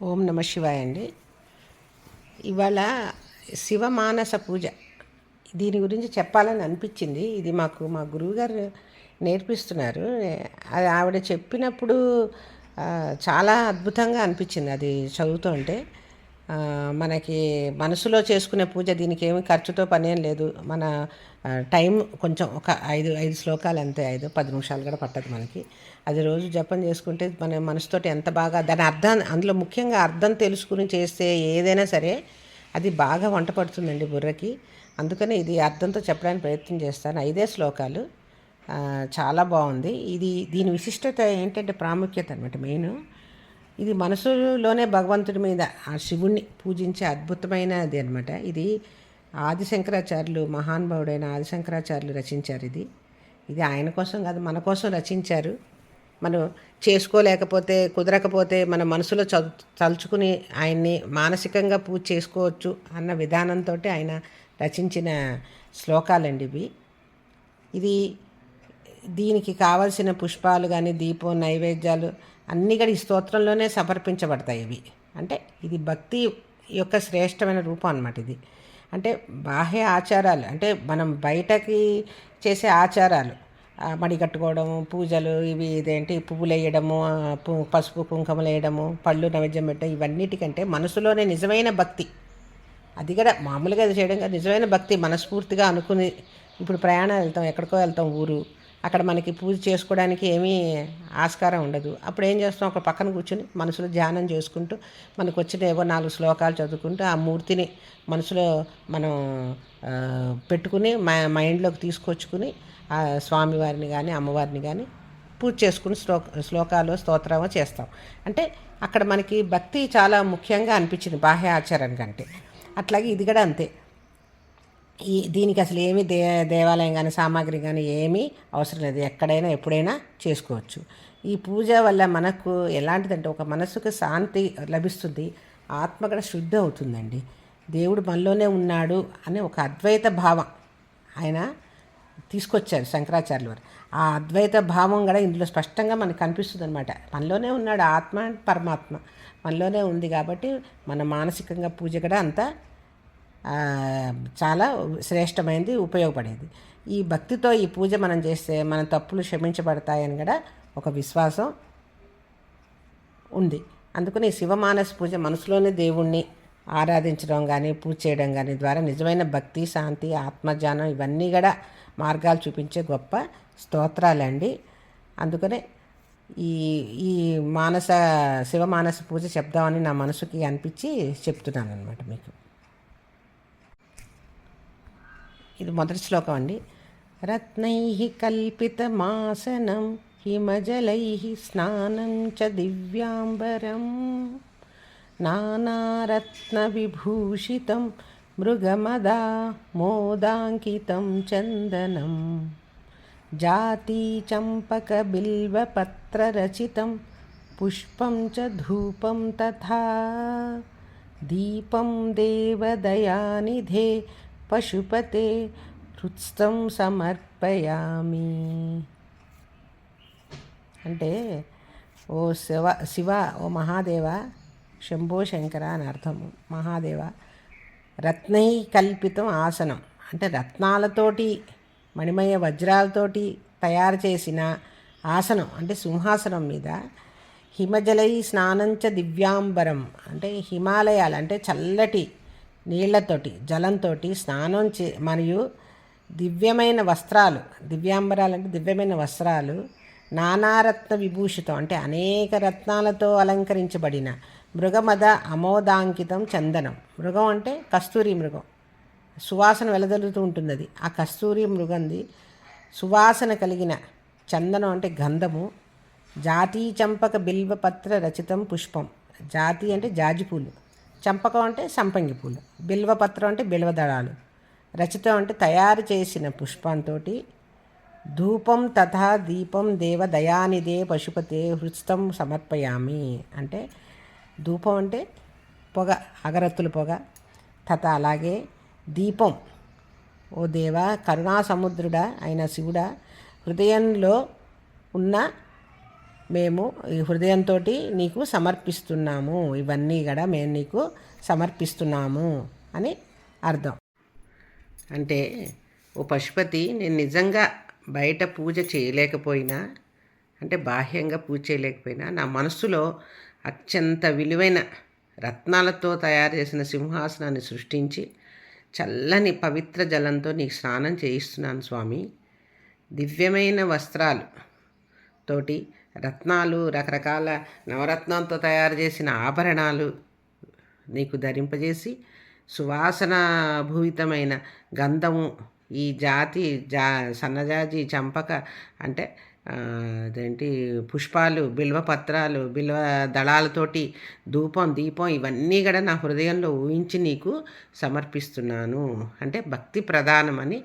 ఓం నమ శివాయ అండి. ఇవాళ శివమానస పూజ దీని గురించి చెప్పాలని అనిపించింది. ఇది మా గురువుగారు నేర్పిస్తున్నారు. అది ఆవిడ చెప్పినప్పుడు చాలా అద్భుతంగా అనిపించింది అది చదువుతుంటే. మనకి మనసులో చేసుకునే పూజ, దీనికి ఏమి ఖర్చుతో పనేం లేదు. మన టైం కొంచెం ఒక ఐదు ఐదు శ్లోకాలు అంతే, 5-10 నిమిషాలు కూడా పట్టదు మనకి. అది రోజు జపం చేసుకుంటే మన మనసుతోటి ఎంత బాగా దాని అర్థం, అందులో ముఖ్యంగా అర్థం తెలుసుకుని చేస్తే ఏదైనా సరే అది బాగా వంట పడుతుందండి బుర్రకి. అందుకని ఇది అర్థంతో చెప్పడానికి ప్రయత్నం చేస్తాను. 5 శ్లోకాలు. చాలా బాగుంది. దీని విశిష్టత ఏంటంటే ప్రాముఖ్యత అనమాట మెయిన్. ఇది మనసులోనే భగవంతుడి మీద ఆ శివుణ్ణి పూజించే అద్భుతమైనది అనమాట. ఇది ఆదిశంకరాచార్యులు, మహానుభావుడైన ఆదిశంకరాచార్యులు రచించారు. ఇది ఆయన కోసం కాదు, మన కోసం రచించారు. మనం చేసుకోలేకపోతే, కుదరకపోతే మన మనసులో తలుచుకుని ఆయన్ని మానసికంగా పూజ చేసుకోవచ్చు అన్న విధానంతో ఆయన రచించిన శ్లోకాలండి ఇవి. దీనికి కావలసిన పుష్పాలు కానీ, దీపం, నైవేద్యాలు అన్నీ కూడా ఈ స్తోత్రంలోనే సమర్పించబడతాయి. అంటే ఇది భక్తి యొక్క శ్రేష్టమైన రూపం అన్నమాట. ఇది అంటే బాహ్య ఆచారాలు, అంటే మనం బయటకి చేసే ఆచారాలు, మడి కట్టుకోవడము, పూజలు, ఇదేంటి పువ్వులు వేయడము, పసుపు కుంకుమలు వేయడము, పళ్ళు నైవేద్యం పెట్టడం, ఇవన్నిటికంటే మనసులోనే నిజమైన భక్తి. అది కూడా మామూలుగా అది చేయడం కాదు, నిజమైన భక్తి మనస్ఫూర్తిగా అనుకుని. ఇప్పుడు ప్రయాణం వెళ్తాం, ఎక్కడికో వెళ్తాం ఊరు, అక్కడ మనకి పూజ చేసుకోవడానికి ఏమీ ఆస్కారం ఉండదు. అప్పుడు ఏం చేస్తాం, ఒక పక్కన కూర్చుని మనసులో ధ్యానం చేసుకుంటూ మనకు వచ్చిన ఏవో 4 శ్లోకాలు చదువుకుంటూ ఆ మూర్తిని మనసులో మనం పెట్టుకుని మైండ్లోకి తీసుకొచ్చుకుని ఆ స్వామివారిని కానీ అమ్మవారిని కానీ పూజ చేసుకుని శ్లోకాలు స్తోత్రమో చేస్తాం. అంటే అక్కడ మనకి భక్తి చాలా ముఖ్యంగా అనిపించింది బాహ్య ఆచారానికంటే. అట్లాగే ఇది కూడా అంతే. దీనికి అసలు ఏమీ దేవాలయం కానీ సామాగ్రి కానీ ఏమీ అవసరం లేదు, ఎక్కడైనా ఎప్పుడైనా చేసుకోవచ్చు. ఈ పూజ వల్ల మనకు ఎలాంటిదంటే ఒక మనసుకు శాంతి లభిస్తుంది, ఆత్మ కూడా శుద్ధి అవుతుందండి. దేవుడు మనలోనే ఉన్నాడు అనే ఒక అద్వైత భావం ఆయన తీసుకొచ్చారు శంకరాచార్యుల వారు. ఆ అద్వైత భావం కూడా ఇందులో స్పష్టంగా మనకు కనిపిస్తుంది అనమాట. మనలోనే ఉన్నాడు ఆత్మ, పరమాత్మ మనలోనే ఉంది కాబట్టి మన మానసికంగా పూజ కూడా అంతా చాలా శ్రేష్టమైనది, ఉపయోగపడేది. ఈ భక్తితో ఈ పూజ మనం చేస్తే మన తప్పులు క్షమించబడతాయని కూడా ఒక విశ్వాసం ఉంది. అందుకని ఈ శివమానస పూజ మనసులోనే దేవుణ్ణి ఆరాధించడం కానీ, పూజ చేయడం కానీ ద్వారా నిజమైన భక్తి, శాంతి, ఆత్మజ్ఞానం ఇవన్నీ కూడా మార్గాలు చూపించే గొప్ప స్తోత్రాలండి. అందుకనే ఈ ఈ శివమానస పూజ చెప్దామని నా మనసుకి అనిపించి చెప్తున్నాను అనమాట మీకు. ఇది మొదటి శ్లోకం అండి. రత్నై కల్పితమాసనం హిమజలై స్నానం చ దివ్యాంబరం నానారత్న విభూషితం మృగమదా మోదాంకితం చందనం జాతి చంపక బిల్వపత్రరచితం పుష్పం చ ధూపం తథా దీపం దేవదయానిధే పశుపతే హృత్స్థం సమర్పయామి. అంటే ఓ శివ, ఓ మహాదేవ, శంభో శంకర అని అర్థము. మహాదేవ, రత్నై కల్పితం ఆసనం అంటే రత్నాలతోటి, మణిమయ వజ్రాలతోటి తయారు చేసిన ఆసనం అంటే సింహాసనం మీద, హిమజలై స్నానంచ దివ్యాంబరం అంటే హిమాలయాలు అంటే చల్లటి నీళ్లతోటి, జలంతో స్నానం మరియు దివ్యమైన వస్త్రాలు, దివ్యాంబరాలు అంటే దివ్యమైన వస్త్రాలు, నానారత్న విభూషితం అంటే అనేక రత్నాలతో అలంకరించబడిన, మృగమద అమోదాంకితం చందనం, మృగం అంటే కస్తూరి మృగం, సువాసన వెలదలుతూ ఉంటుంది అది, ఆ కస్తూరి మృగంది సువాసన కలిగిన చందనం అంటే గంధము, జాతి చంపక బిల్వపత్ర రచితం పుష్పం, జాతి అంటే జాజిపూలు, చంపకం అంటే సంపంగి పూలు, బిల్వపత్రం అంటే బిల్వదళాలు, రచితం అంటే తయారు చేసిన పుష్పంతో, ధూపం తథా దీపం దేవ దయానిదే పశుపతే హృత్స్థం సమర్పయామి అంటే ధూపం అంటే పొగ, అగరత్తుల పొగ, తథా అలాగే దీపం, ఓ దేవ కరుణా సముద్రుడా అయిన శివుడా, హృదయంలో ఉన్న మేము ఈ హృదయంతో నీకు సమర్పిస్తున్నాము, ఇవన్నీ కూడా మేము నీకు సమర్పిస్తున్నాము అని అర్థం. అంటే ఓ పశుపతి, నేను నిజంగా బయట పూజ చేయలేకపోయినా, అంటే బాహ్యంగా పూజ చేయలేకపోయినా, నా మనస్సులో అత్యంత విలువైన రత్నాలతో తయారు చేసిన సింహాసనాన్ని సృష్టించి చల్లని పవిత్ర జలంతో నీకు స్నానం చేయిస్తున్నాను స్వామి. దివ్యమైన వస్త్రాలు తోటి రత్నాలు, రకరకాల నవరత్నాలతో తయారు చేసిన ఆభరణాలు నీకు ధరింపజేసి సువాసన భూయితమైన గంధము, ఈ జాతి సన్నజాజి, చంపక అంటే అదేంటి పుష్పాలు, బిల్వ పత్రాలు, బిల్వ దళాలతోటి ధూపం, దీపం ఇవన్నీ కూడా నా హృదయంలో ఊహించి నీకు సమర్పిస్తున్నాను. అంటే భక్తి ప్రధానమని,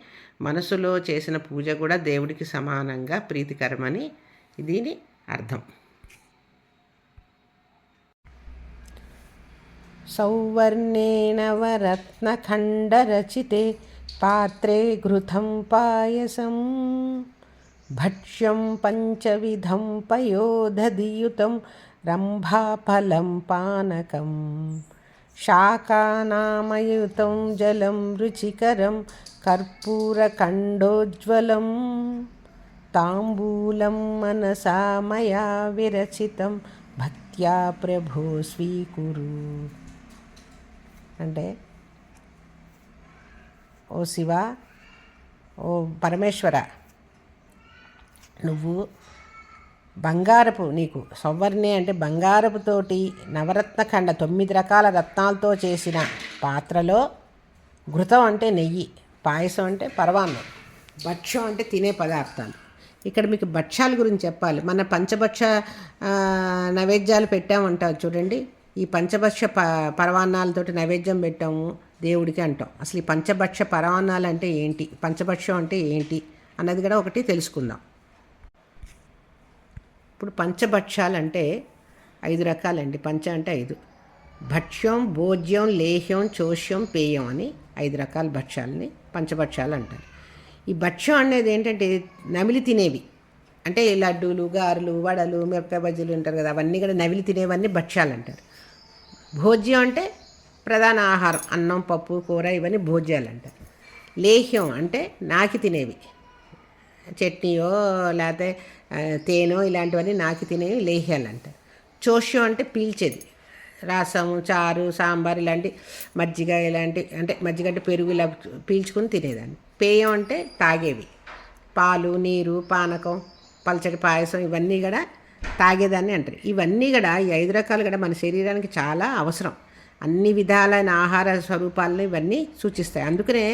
మనసులో చేసిన పూజ కూడా దేవుడికి సమానంగా ప్రీతికరమని దీని అర్థం. సౌవర్ణేన వరత్నఖండరచితే పాత్రే ఘృతం పాయసం భక్ష్యం పంచవిధం పయోదధియుతం రంభాఫలం పానకం శాకానామయుతం జలం రుచికరం కర్పూరఖండోజ్వలం తాంబూలం మనసా మయా విరచితం భక్త్యా ప్రభో స్వీకురు. అంటే ఓ శివ, ఓ పరమేశ్వర, నువ్వు బంగారపు, నీకు సౌవర్ణి అంటే బంగారపుతోటి నవరత్నఖండ 9 రకాల రత్నాలతో చేసిన పాత్రలో ఘృతం అంటే నెయ్యి, పాయసం అంటే పరవాన్నం, భక్ష్యం అంటే తినే పదార్థాలు. ఇక్కడ మీకు భక్ష్యాల గురించి చెప్పాలి. మన పంచభక్ష నైవేద్యాలు పెట్టామంటారు చూడండి. ఈ పంచభక్ష పరవాన్నాలతోటి నైవేద్యం పెట్టాము దేవుడికి అంటాం. అసలు ఈ పంచభక్ష పరవాన్నాలు అంటే ఏంటి, పంచభక్షం అంటే ఏంటి అన్నది కూడా ఒకటి తెలుసుకుందాం. ఇప్పుడు పంచభక్షాలు అంటే 5 రకాలండి. పంచ అంటే 5. భక్ష్యం, భోజ్యం, లేహ్యం, చోష్యం, పేయం అని 5 రకాల భక్ష్యాలని పంచభక్షాలు అంటారు. ఈ భక్ష్యం అనేది ఏంటంటే నమిలి తినేవి, అంటే లడ్డూలు, గారెలు, వడలు, మిరపకాయ బజ్జీలు ఉంటారు కదా, అవన్నీ కూడా నమిలి తినేవన్నీ భక్ష్యాలు అంటారు. భోజ్యం అంటే ప్రధాన ఆహారం, అన్నం, పప్పు, కూర, ఇవన్నీ భోజ్యాలు అంటారు. లేహ్యం అంటే నాకి తినేవి, చట్నీయో లేకపోతే తేనో ఇలాంటివన్నీ నాకి తినేవి లేహ్యాలు అంటారు. చోష్యం అంటే పీల్చేది, రసము, చారు, సాంబార్ ఇలాంటి, మజ్జిగ ఇలాంటి, అంటే మజ్జిగ అంటే పెరుగు ఇలా పీల్చుకుని తినేదాన్ని. పేయం అంటే తాగేవి, పాలు, నీరు, పానకం, పల్చటి పాయసం ఇవన్నీ కూడా తాగేదాన్ని అంటారు. ఇవన్నీ కూడా ఈ 5 రకాలు కూడా మన శరీరానికి చాలా అవసరం. అన్ని విధాలైన ఆహార స్వరూపాలను ఇవన్నీ సూచిస్తాయి. అందుకనే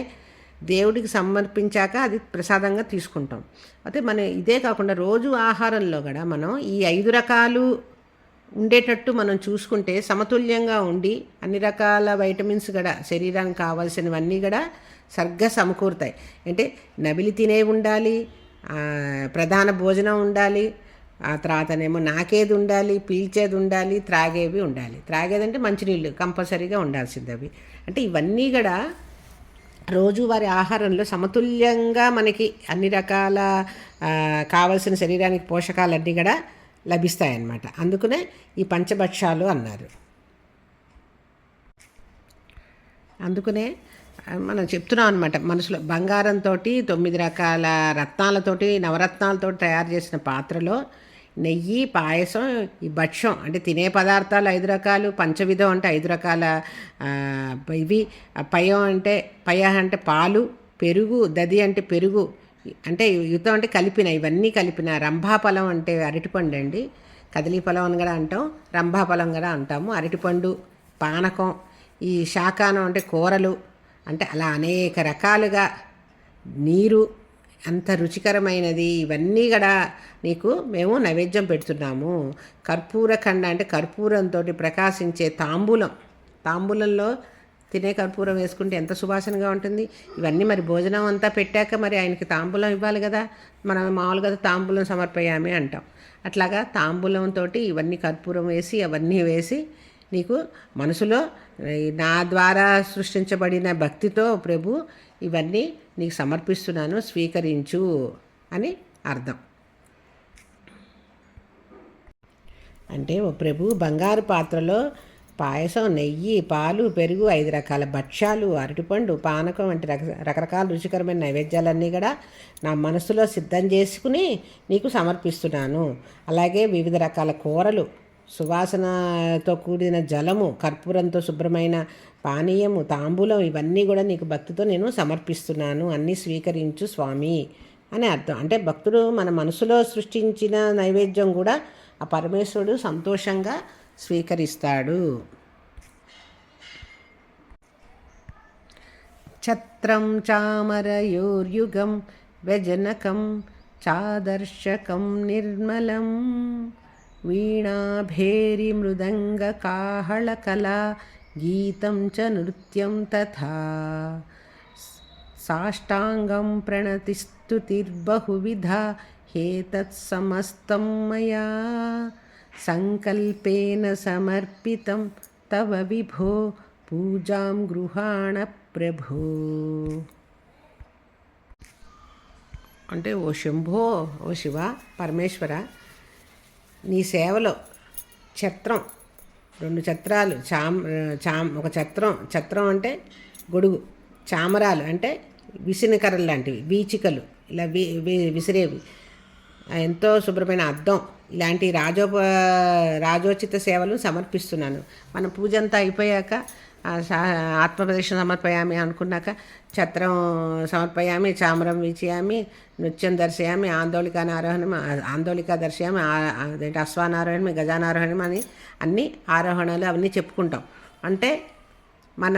దేవుడికి సమర్పించాక అది ప్రసాదంగా తీసుకుంటాం. అయితే మన ఇదే కాకుండా రోజు ఆహారంలో కూడా మనం ఈ 5 రకాలు ఉండేటట్టు మనం చూసుకుంటే సమతుల్యంగా ఉండి అన్ని రకాల వైటమిన్స్ కూడా శరీరానికి కావాల్సినవన్నీ కూడా సరిగ్గా సమకూరుతాయి. అంటే నమిలి తినేవి ఉండాలి, ప్రధాన భోజనం ఉండాలి, ఆ తర్వాతనేమో నాకేది ఉండాలి, పీల్చేది ఉండాలి, త్రాగేవి ఉండాలి. త్రాగేదంటే మంచినీళ్ళు కంపల్సరీగా ఉండాల్సింది. అవి అంటే ఇవన్నీ కూడా రోజువారి ఆహారంలో సమతుల్యంగా మనకి అన్ని రకాల కావలసిన శరీరానికి పోషకాలన్నీ కూడా లభిస్తాయన్నమాట. అందుకనే ఈ పంచభక్షాలు అన్నారు. అందుకనే మనం చెప్తున్నాం అనమాట, మనసులో బంగారంతో 9 రకాల రత్నాలతోటి, నవరత్నాలతో తయారు చేసిన పాత్రలో నెయ్యి, పాయసం, ఈ భక్ష్యం అంటే తినే పదార్థాలు 5 రకాలు, పంచవిధం అంటే 5 రకాల ఇవి, పయం అంటే అంటే పాలు, పెరుగు, దది అంటే పెరుగు, అంటే యుతం అంటే కలిపిన, ఇవన్నీ కలిపిన, రంభాఫలం అంటే అరటిపండు అండి, కదలీఫలం అని కూడా అంటాం, రంభాఫలం కూడా అంటాము, అరటిపండు, పానకం, ఈ శాకానం అంటే కూరలు, అంటే అలా అనేక రకాలుగా నీరు, అంత రుచికరమైనది, ఇవన్నీ కూడా నీకు మేము నైవేద్యం పెడుతున్నాము. కర్పూరఖండ అంటే కర్పూరంతో ప్రకాశించే తాంబూలం, తాంబూలంలో తినే కర్పూరం వేసుకుంటే ఎంత సువాసనగా ఉంటుంది. ఇవన్నీ మరి భోజనం అంతా పెట్టాక మరి ఆయనకి తాంబూలం ఇవ్వాలి కదా, మనం మామూలుగా తాంబూలం సమర్పయామే అంటాం. అట్లాగా తాంబూలంతో ఇవన్నీ కర్పూరం వేసి అవన్నీ వేసి నీకు మనసులో నా ద్వారా సృష్టించబడిన భక్తితో ప్రభు ఇవన్నీ నీకు సమర్పిస్తున్నాను, స్వీకరించు అని అర్థం. అంటే ఓ ప్రభు బంగారు పాత్రలో పాయసం, నెయ్యి, పాలు, పెరుగు, 5 రకాల భక్ష్యాలు, అరటిపండు, పానకం వంటి రకరకాల రుచికరమైన నైవేద్యాలన్నీ కూడా నా మనసులో సిద్ధం చేసుకుని నీకు సమర్పిస్తున్నాను. అలాగే వివిధ రకాల కూరలు, సువాసనతో కూడిన జలము, కర్పూరంతో శుభ్రమైన పానీయము, తాంబూలం, ఇవన్నీ కూడా నీకు భక్తితో నేను సమర్పిస్తున్నాను. అన్నీ స్వీకరించు స్వామి అని అర్థం. అంటే భక్తుడు మన మనసులో సృష్టించిన నైవేద్యం కూడా ఆ పరమేశ్వరుడు సంతోషంగా స్వీకరిస్తాడు. ఛత్రం చామరయోర్యుగం వ్యజనకం చాదర్శకం నిర్మలం వీణాభేరి మృదంగకాహళకలా గీతం చ నృత్యం తథా సాష్టాంగం ప్రణతిస్తుతిర్బహువిధా హేతత్సమస్తం మయా సంకల్పేన సమర్పితం తవ విభో పూజాం గృహాణ ప్రభో. అంటే ఓ శంభో, ఓ శివ, పరమేశ్వర, నీ సేవలో ఛత్రం, 2 ఛత్రాలు, ఒక ఛత్రం అంటే గొడుగు, చామరాలు అంటే విసినకర్రలు లాంటివి, వీచికలు ఇలా విసిరేవి, ఎంతో శుభ్రమైన అద్దం, ఇలాంటి రాజోచిత సేవలు సమర్పిస్తున్నాను. మన పూజ అంతా అయిపోయాక ఆత్మప్రదక్షిణ సమర్పయామి అనుకున్నాక ఛత్రం సమర్పయామి, చామరం వీచయామి, నృత్యం దర్శయామి, ఆందోళిక దర్శయామి, అదేంటి అశ్వానారోహణం, గజానారోహణం అని అన్ని ఆరోహణలు అవన్నీ చెప్పుకుంటాం. అంటే మన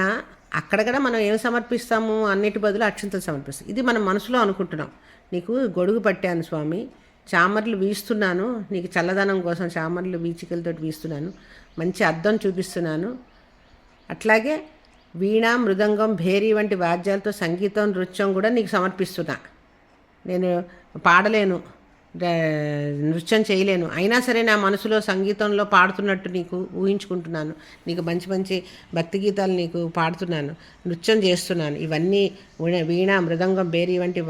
అక్కడ కూడా మనం ఏం సమర్పిస్తాము, అన్నిటి బదులు అక్షంతలు సమర్పిస్తాం. ఇది మనం మనసులో అనుకుంటున్నాం. నీకు గొడుగు పట్టాను స్వామి, చామర్లు వీస్తున్నాను, నీకు చల్లదనం కోసం చామర్లు వీచికలతో వీస్తున్నాను, మంచి అద్దం చూపిస్తున్నాను. అట్లాగే వీణ, మృదంగం, భేరీ వంటి వాద్యాలతో సంగీతం, నృత్యం కూడా నీకు సమర్పిస్తున్నా. నేను పాడలేను, నృత్యం చేయలేను, అయినా సరే నా మనసులో సంగీతంలో పాడుతున్నట్టు నీకు ఊహించుకుంటున్నాను. నీకు మంచి మంచి భక్తి గీతాలు నీకు పాడుతున్నాను, నృత్యం చేస్తున్నాను. ఇవన్నీ వీణ, మృదంగం, బేరీ వంటి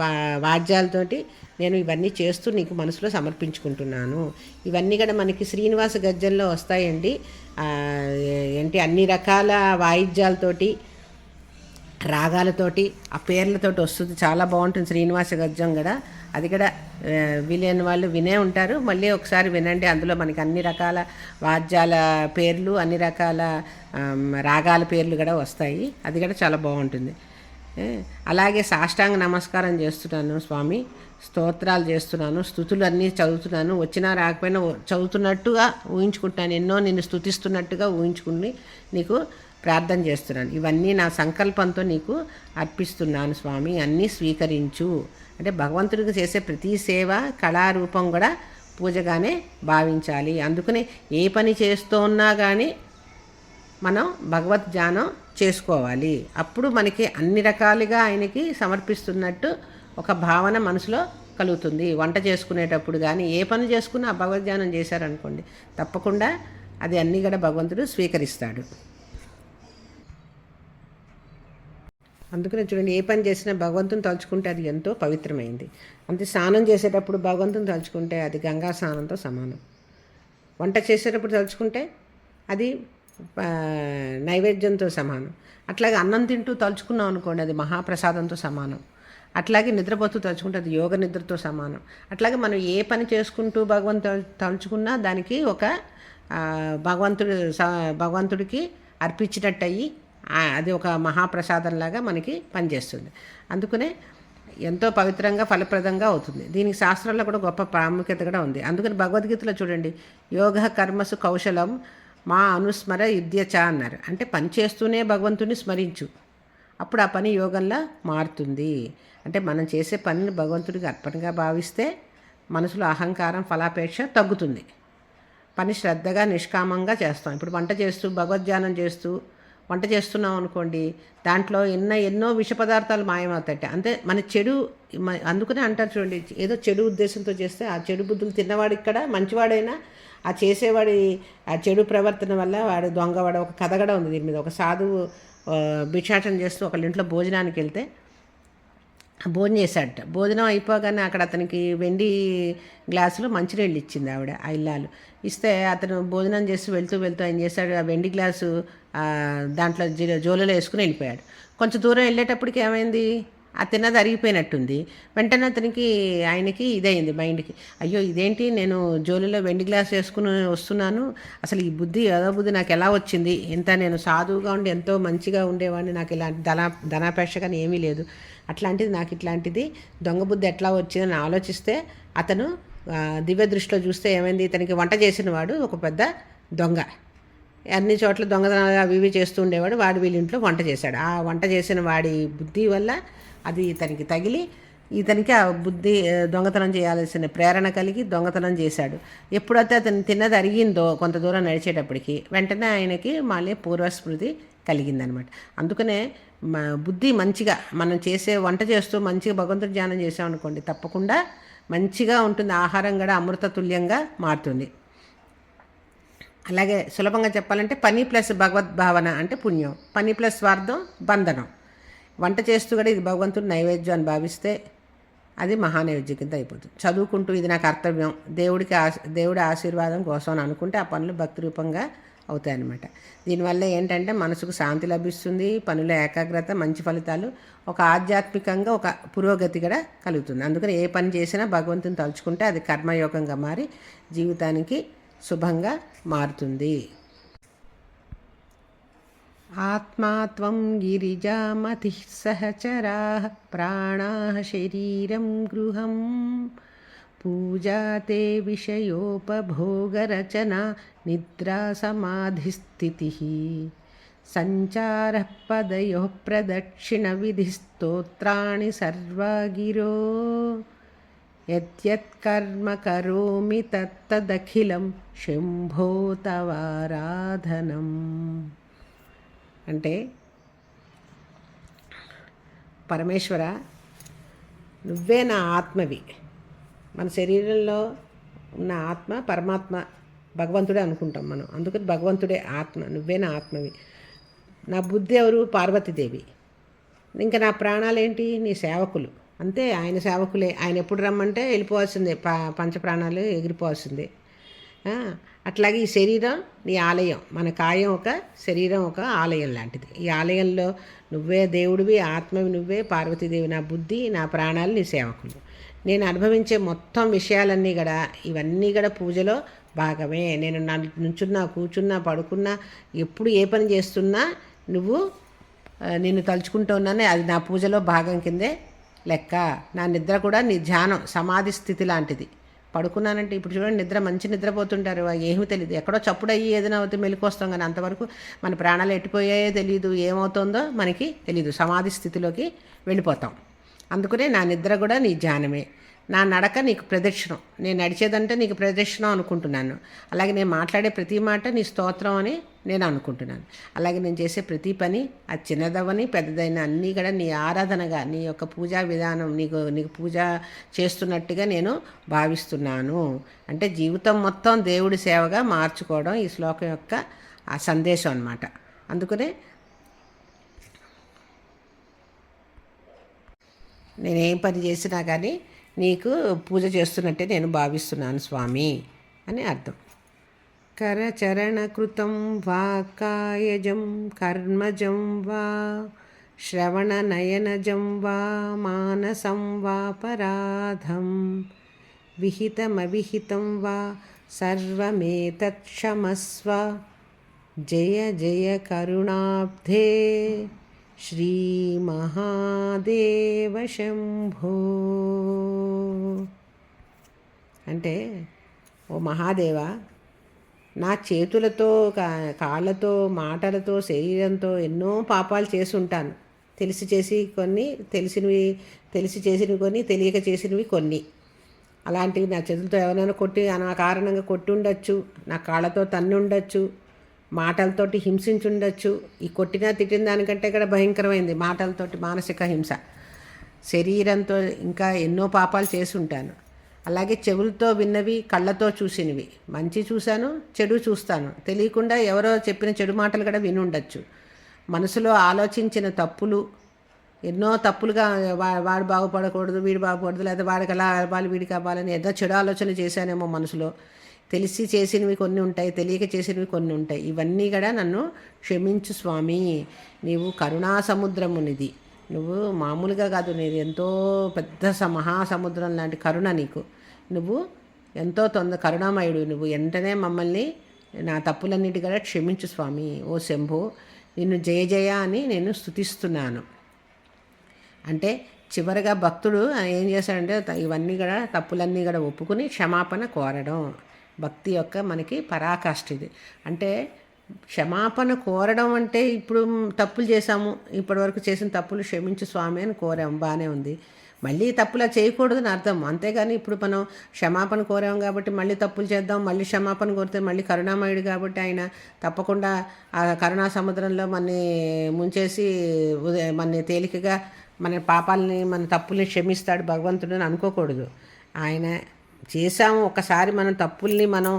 వాద్యాలతోటి నేను ఇవన్నీ చేస్తూ నీకు మనసులో సమర్పించుకుంటున్నాను. ఇవన్నీ కూడా మనకి శ్రీనివాస గద్యంలో వస్తాయండి. ఏంటి అన్ని రకాల వాయిద్యాలతోటి, రాగాలతోటి, ఆ పేర్లతోటి వస్తుంది. చాలా బాగుంటుంది శ్రీనివాస గద్యం కూడా. అది కూడా విలేని వాళ్ళు వినే ఉంటారు, మళ్ళీ ఒకసారి వినండి. అందులో మనకి అన్ని రకాల వాద్యాల పేర్లు, అన్ని రకాల రాగాల పేర్లు కూడా వస్తాయి. అది కూడా చాలా బాగుంటుంది. అలాగే సాష్టాంగ నమస్కారం చేస్తున్నాను స్వామి, స్తోత్రాలు చేస్తున్నాను, స్తుతులు అన్నీ చదువుతున్నాను. వచ్చినా రాకపోయినా చదువుతున్నట్టుగా ఊహించుకుంటాను, ఎన్నో నిన్ను స్తుతిస్తున్నట్టుగా ఊహించుకుని నీకు ప్రార్థన చేస్తున్నాను. ఇవన్నీ నా సంకల్పంతో నీకు అర్పిస్తున్నాను స్వామి, అన్నీ స్వీకరించు. అంటే భగవంతుడికి చేసే ప్రతి సేవ కళారూపం కూడా పూజగానే భావించాలి. అందుకనే ఏ పని చేస్తున్నా కానీ మనం భగవద్ ధ్యానం చేసుకోవాలి. అప్పుడు మనకి అన్ని రకాలుగా ఆయనకి సమర్పిస్తున్నట్టు ఒక భావన మనసులో కలుగుతుంది. వంట చేసుకునేటప్పుడు కానీ ఏ పని చేసుకున్నా భగవద్ధ్యానం చేశారనుకోండి, తప్పకుండా అది అన్నీ కూడా భగవంతుడు స్వీకరిస్తాడు. అందుకనే చూడండి, ఏ పని చేసినా భగవంతుని తలుచుకుంటే అది ఎంతో పవిత్రమైంది. అంతే స్నానం చేసేటప్పుడు భగవంతుని తలుచుకుంటే అది గంగా స్నానంతో సమానం. వంట చేసేటప్పుడు తలుచుకుంటే అది నైవేద్యంతో సమానం. అట్లాగే అన్నం తింటూ తలుచుకున్నాం అనుకోండి, అది మహాప్రసాదంతో సమానం. అట్లాగే నిద్రపోతూ తలుచుకుంటే అది యోగ నిద్రతో సమానం. అట్లాగే మనం ఏ పని చేసుకుంటూ తలుచుకున్నా దానికి ఒక భగవంతుడికి అర్పించినట్టు అయ్యి అది ఒక మహాప్రసాదంలాగా మనకి పనిచేస్తుంది. అందుకనే ఎంతో పవిత్రంగా ఫలప్రదంగా అవుతుంది. దీనికి శాస్త్రాల్లో కూడా గొప్ప ప్రాముఖ్యత కూడా ఉంది. అందుకని భగవద్గీతలో చూడండి, యోగ కర్మసు కౌశలం మా అనుస్మర యుధ్యచ అన్నారు. అంటే పని చేస్తూనే భగవంతుని స్మరించు, అప్పుడు ఆ పని యోగంలా మారుతుంది. అంటే మనం చేసే పనిని భగవంతుడికి అర్పణగా భావిస్తే మనసులో అహంకారం, ఫలాపేక్ష తగ్గుతుంది. పని శ్రద్ధగా నిష్కామంగా చేస్తాం. ఇప్పుడు వంట చేస్తూ భగవద్ధ్యానం చేస్తూ వంట చేస్తున్నాం అనుకోండి, దాంట్లో ఎన్నో విష పదార్థాలు మాయమవుతాయి. అంటే మన చెడు, అందుకనే అంటారు చూడండి, ఏదో చెడు ఉద్దేశంతో చేస్తే ఆ చెడు బుద్ధులు తిన్నవాడు ఇక్కడ మంచివాడైనా ఆ చేసేవాడి ఆ చెడు ప్రవర్తన వల్ల వాడు దొంగవాడు. ఒక కథ కూడా ఉంది దీని మీద. ఒక సాధువు భిక్షాటన చేస్తూ ఒకళ్ళ ఇంట్లో భోజనానికి వెళ్తే భోజనం చేశాడట. భోజనం అయిపోగానే అక్కడ అతనికి వెండి గ్లాసులో మంచినీళ్ళు ఇచ్చింది ఆవిడ, ఆ ఇల్లాలు. ఇస్తే అతను భోజనం చేసి వెళ్తూ వెళ్తూ ఏం చేశాడు, ఆ వెండి గ్లాసు దాంట్లో జోలలో వేసుకుని వెళ్ళిపోయాడు. కొంచెం దూరం వెళ్ళేటప్పటికి ఏమైంది, ఆ తిన్నది అరిగిపోయినట్టుంది. వెంటనే అతనికి ఆయనకి ఇదయింది మైండ్కి, అయ్యో ఇదేంటి, నేను జోలిలో వెండి గ్లాస్ వేసుకుని వస్తున్నాను, అసలు ఈ బుద్ధి ఏదో బుద్ధి నాకు ఎలా వచ్చింది, ఎంత నేను సాధువుగా ఉండి ఎంతో మంచిగా ఉండేవాడిని, నాకు ఇలాంటి ధనాపేక్ష కానీ ఏమీ లేదు, అట్లాంటిది నాకు ఇట్లాంటిది దొంగ బుద్ధి ఎట్లా వచ్చిందని ఆలోచిస్తే అతను దివ్య దృష్టిలో చూస్తే ఏమైంది, ఇతనికి వంట చేసిన వాడు ఒక పెద్ద దొంగ, అన్ని చోట్ల దొంగతనాలు అవి ఇవి చేస్తూ ఉండేవాడు, వాడు వీళ్ళ ఇంట్లో వంట చేశాడు. ఆ వంట చేసిన వాడి బుద్ధి వల్ల అది ఇతనికి తగిలి ఇతనికి ఆ బుద్ధి దొంగతనం చేయాల్సిన ప్రేరణ కలిగి దొంగతనం చేశాడు. ఎప్పుడైతే అతను తిన్నది అరిగిందో కొంత దూరం నడిచేటప్పటికి వెంటనే ఆయనకి మళ్ళీ పూర్వస్మృతి కలిగిందనమాట. అందుకనే బుద్ధి మంచిగా మనం చేసే వంట చేస్తూ మంచిగా భగవంతుడి ధ్యానం చేసామనుకోండి, తప్పకుండా మంచిగా ఉంటుంది, ఆహారం కూడా అమృత తుల్యంగా మారుతుంది. అలాగే సులభంగా చెప్పాలంటే పని ప్లస్ భగవద్భావన అంటే పుణ్యం, పని ప్లస్ స్వార్థం బంధనం. వంట చేస్తూ కూడా ఇది భగవంతుడు నైవేద్యం అని భావిస్తే అది మహానైవేద్యం కింద అయిపోతుంది. చదువుకుంటూ ఇది నా కర్తవ్యం, దేవుడి ఆశీర్వాదం కోసం అని అనుకుంటే ఆ పనులు భక్తి రూపంగా అవుతాయి అన్నమాట. దీనివల్ల ఏంటంటే మనసుకు శాంతి లభిస్తుంది, పనుల ఏకాగ్రత, మంచి ఫలితాలు, ఒక ఆధ్యాత్మికంగా ఒక పురోగతి కూడా కలుగుతుంది. అందుకని ఏ పని చేసినా భగవంతుని తలుచుకుంటే అది కర్మయోగంగా మారి జీవితానికి శుభంగా మారుతుంది. ఆత్మా త్వం గిరిజామతిః సహచరాః ప్రాణాః శరీరం గృహం పూజా తే విషయోపభోగరచనా నిద్రా సమాధిస్థితిః సంచారః పదయోః ప్రదక్షిణ విధిః స్తోత్రాణి సర్వగిరో యత్కర్మ కరోమి తత్తదఖిలం శంభో తవారాధనం. అంటే పరమేశ్వర, నువ్వే నా ఆత్మవి. మన శరీరంలో ఉన్న ఆత్మ పరమాత్మ భగవంతుడే అనుకుంటాం మనం, అందుకని భగవంతుడే ఆత్మ, నువ్వే నా ఆత్మవి. నా బుద్ధి ఎవరు? పార్వతీదేవి. ఇంకా నా ప్రాణాలేంటి? నీ సేవకులు, అంతే, ఆయన సేవకులే. ఆయన ఎప్పుడు రమ్మంటే వెళ్ళిపోవాల్సిందే, పంచప్రాణాలు ఎగిరిపోవాల్సిందే. అట్లాగే ఈ శరీరం నీ ఆలయం, మన కాయం ఒక, శరీరం ఒక ఆలయం లాంటిది. ఈ ఆలయంలో నువ్వే దేవుడివి, ఆత్మవి నువ్వే, పార్వతీదేవి నా బుద్ధి, నా ప్రాణాలు నీ సేవకులు. నేను అనుభవించే మొత్తం విషయాలన్నీ కూడా, ఇవన్నీ కూడా పూజలో భాగమే. నేను నుంచున్నా, కూర్చున్నా, పడుకున్నా, ఎప్పుడు ఏ పని చేస్తున్నా నువ్వు నిన్ను తలుచుకుంటూ ఉన్నానే, అది నా పూజలో భాగం కిందే లెక్క. నా నిద్ర కూడా నీ ధ్యానం, సమాధి స్థితి లాంటిది. పడుకున్నానంటే ఇప్పుడు చూడండి, నిద్ర మంచి నిద్రపోతుంటారు, ఏమీ తెలియదు, ఎక్కడో చప్పుడయ్యి ఏదైనా అవుతే మెలుకొస్తాం, కానీ అంతవరకు మన ప్రాణాలు ఎట్టిపోయాయో తెలియదు, ఏమవుతుందో మనకి తెలియదు, సమాధి స్థితిలోకి వెళ్ళిపోతాం. అందుకనే నా నిద్ర కూడా నీ ధ్యానమే, నా నడక నీకు ప్రదక్షిణం, నేను నడిచేదంటే నీకు ప్రదక్షిణం అనుకుంటున్నాను. అలాగే నేను మాట్లాడే ప్రతి మాట నీ స్తోత్రం అని నేను అనుకుంటున్నాను. అలాగే నేను చేసే ప్రతి పని అది చిన్నదవని పెద్దదైన అన్నీ కూడా నీ ఆరాధనగా, నీ యొక్క పూజా విధానం, నీకు పూజ చేస్తున్నట్టుగా నేను భావిస్తున్నాను. అంటే జీవితం మొత్తం దేవుడి సేవగా మార్చుకోవడం ఈ శ్లోకం యొక్క ఆ సందేశం అన్నమాట. అందుకనే నేనేం పని చేసినా కానీ నీకు పూజ చేస్తున్నట్టే నేను భావిస్తున్నాను స్వామి అని అర్థం. కరచరణకృతం వా కాయజం కర్మజం వా శ్రవణనయనజం వా మానసం వా పరాధం విహితమవిహితం వా సర్వమేతత్క్షమస్వ జయ జయ కరుణాబ్ధే శ్రీ మహాదేవ శంభో. అంటే ఓ మహాదేవ, నా చేతులతో, కాళ్ళతో, మాటలతో, శరీరంతో ఎన్నో పాపాలు చేసి ఉంటాను. తెలిసి చేసి కొన్ని, తెలిసి చేసినవి కొన్ని, తెలియక చేసినవి కొన్ని. అలాంటివి నా చేతులతో ఎవరైనా కొట్టి అకారణంగా కొట్టి ఉండొచ్చు, నా కాళ్ళతో తన్ని ఉండొచ్చు, మాటలతోటి హింసించుండొచ్చు. ఈ కొట్టినా తిట్టిన దానికంటే కూడా భయంకరమైంది మాటలతోటి మానసిక హింస. శరీరంతో ఇంకా ఎన్నో పాపాలు చేసి ఉంటాను. అలాగే చెవులతో విన్నవి, కళ్ళతో చూసినవి, మంచి చూశాను, చెడు చూస్తాను, తెలియకుండా ఎవరో చెప్పిన చెడు మాటలు కూడా విని ఉండొచ్చు. మనసులో ఆలోచించిన తప్పులు ఎన్నో తప్పులుగా వాడు బాగుపడకూడదు, వీడు బాగుపడదు, లేదా వాడికి అలా అవ్వాలి, వీడికి అవ్వాలని ఏదో చెడు ఆలోచన చేశానేమో మనసులో. తెలిసి చేసినవి కొన్ని ఉంటాయి, తెలియక చేసినవి కొన్ని ఉంటాయి. ఇవన్నీ కూడా నన్ను క్షమించు స్వామి. నీవు కరుణా సముద్రమునిది. నువ్వు మామూలుగా కాదు, నీది ఎంతో పెద్ద మహాసముద్రం లాంటి కరుణ నీకు. నువ్వు ఎంతో కరుణామయుడు. నువ్వు వెంటనే మమ్మల్ని నా తప్పులన్నిటి కూడా క్షమించు స్వామి. ఓ శంభు, నిన్ను జయ జయ అని నేను స్తుతిస్తున్నాను. అంటే చివరిగా భక్తుడు ఏం చేశాడంటే ఇవన్నీ కూడా తప్పులన్నీ కూడా ఒప్పుకుని క్షమాపణ కోరడం భక్తి యొక్క మనకి పరాకాష్ఠ ఇది. అంటే క్షమాపణ కోరడం అంటే ఇప్పుడు తప్పులు చేశాము, ఇప్పటివరకు చేసిన తప్పులు క్షమించు స్వామి అని కోరాము, బాగానే ఉంది. మళ్ళీ తప్పులా చేయకూడదని అర్థం. అంతేగాని ఇప్పుడు మనం క్షమాపణ కోరాం కాబట్టి మళ్ళీ తప్పులు చేద్దాం, మళ్ళీ క్షమాపణ కోరితే మళ్ళీ కరుణామయుడు కాబట్టి ఆయన తప్పకుండా ఆ కరుణా సముద్రంలో మనని ముంచేసి మన తేలికగా మన పాపాలని మన తప్పుల్ని క్షమిస్తాడు భగవంతుడు అని అనుకోకూడదు. ఆయన చేశాము ఒకసారి మనం తప్పుల్ని మనం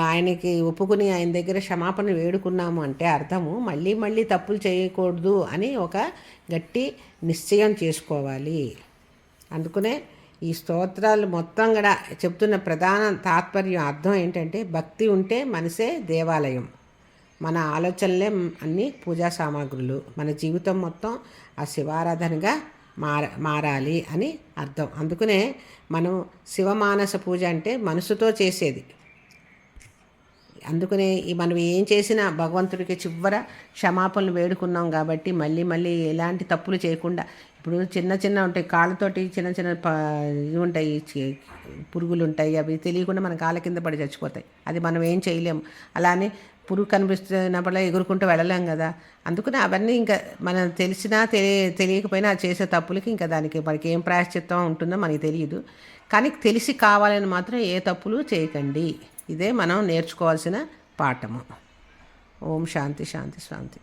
ఆయనకి ఒప్పుకుని ఆయన దగ్గర క్షమాపణ వేడుకున్నాము అంటే అర్థము మళ్ళీ మళ్ళీ తప్పులు చేయకూడదు అని ఒక గట్టి నిశ్చయం చేసుకోవాలి. అందుకనే ఈ స్తోత్రాలు మొత్తం కూడా చెప్తున్న ప్రధాన తాత్పర్యం అర్థం ఏంటంటే భక్తి ఉంటే మనసే దేవాలయం, మన ఆలోచనలే అన్ని పూజా సామాగ్రులు, మన జీవితం మొత్తం ఆ శివారాధనగా మారాలి అని అర్థం. అందుకనే మనం శివమానస పూజ అంటే మనసుతో చేసేది. అందుకనే మనం ఏం చేసినా భగవంతుడికి చివర క్షమాపణలు వేడుకున్నాం కాబట్టి మళ్ళీ మళ్ళీ ఎలాంటి తప్పులు చేయకుండా. ఇప్పుడు చిన్న చిన్న ఉంటాయి, కాళ్ళతోటి చిన్న చిన్న ఇవి ఉంటాయి, పురుగులు ఉంటాయి, అవి తెలియకుండా మన కాళ్ళ కింద పడి చచ్చిపోతాయి. అది మనం ఏం చేయలేము. అలానే పురుగు కనిపిస్తున్నప్పుడల్లా ఎగురుకుంటూ వెళ్ళలేం కదా. అందుకని అవన్నీ ఇంకా మనం తెలిసినా తెలియకపోయినా చేసే తప్పులకి ఇంకా దానికి మనకి ఏం ప్రాయశ్చిత్తం ఉంటుందో మనకి తెలియదు. కానీ తెలిసి కావాలని మాత్రం ఏ తప్పులు చేయకండి. ఇదే మనం నేర్చుకోవాల్సిన పాఠము. ఓం శాంతి శాంతి శాంతి.